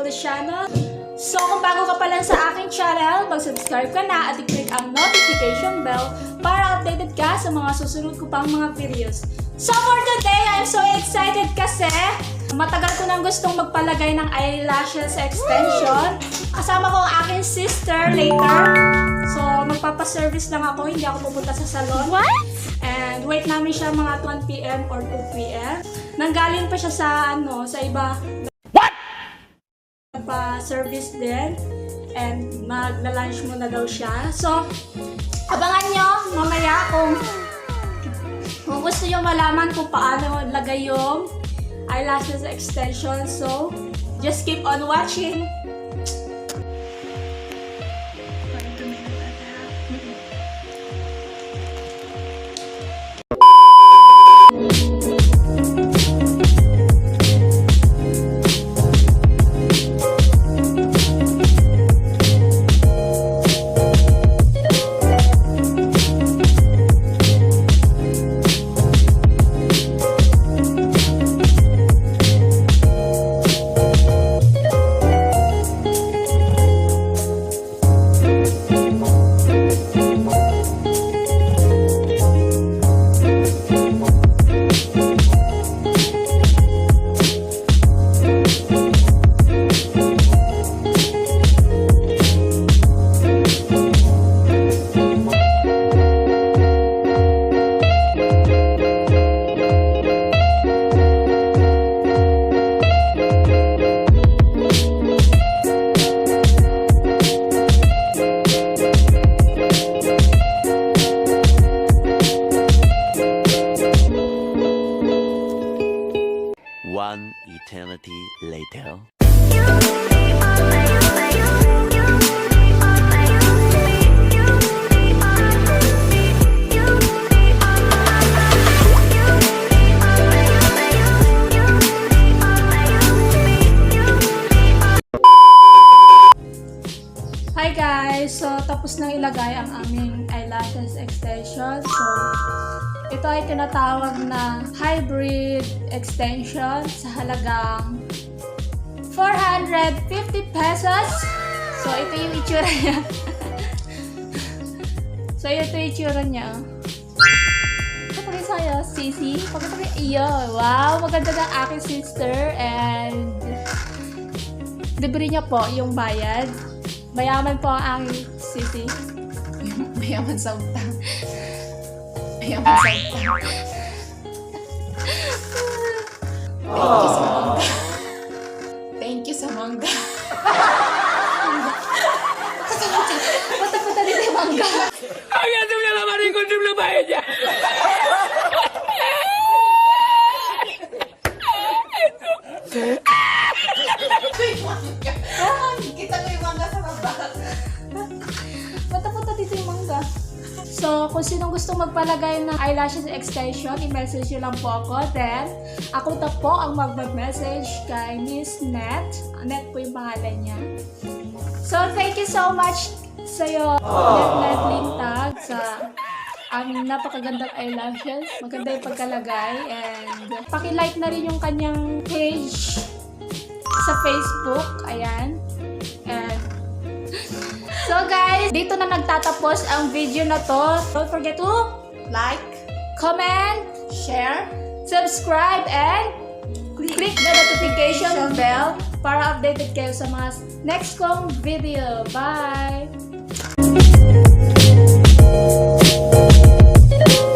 Feliciano. So kung bago ka pa lang sa aking channel, mag-subscribe ka na at i-click ang notification bell para updated ka sa mga susunod ko pang mga videos. So for today, I'm so excited kasi matagal ko nang gustong magpalagay ng eyelashes extension. Kasama ko ang aking sister later. So magpapaservice lang ako, hindi ako pupunta sa salon. What? And wait namin siya mga 1 PM or 2 PM. Nanggaling pa siya sa sa iba. What? Pa-service din. And magla-lunch muna daw siya. So, abangan nyo mamaya kung gusto nyo malaman kung paano lagay yung eyelashes extension. So, just keep on watching. One eternity later. Hi guys! So, tapos nang ilagay ang aming eyelashes extension. So, ito ay tinatawag na hybrid extension sa halagang 450 pesos. So, ito yung itsura niya. So, ito yung itsura niya. Pagkakari sa'yo, Sisi. Pagkakari, iyo. Wow! Maganda ng aking sister. And libre niya po yung bayad. Mayaman po ang aking Sisi. Mayaman sa utang. Mayaman sa utang. Thank you sa mangga. Punta-punta dito yung mangga. Ay, ito na naman rin kung dim na bayad niya. Kita ko yung mangga sa baba. Punta-punta dito yung mangga. So, kung sinong gustong magpalagay ng eyelashes extension, i-message nyo lang po ako. Then, ako na po ang mag-message kay Miss Net. Net po yung pangalan niya. So, thank you so much sa'yo, Net Lintag, sa ang napakagandang eyelashes. Maganda yung pagkalagay. And, paki-like na rin yung kanyang page sa Facebook. Ayan. And, so guys, dito na nagtatapos ang video na to. Don't forget to like, comment, share, subscribe, and click the notification bell para updated kayo sa mga next kong video. Bye!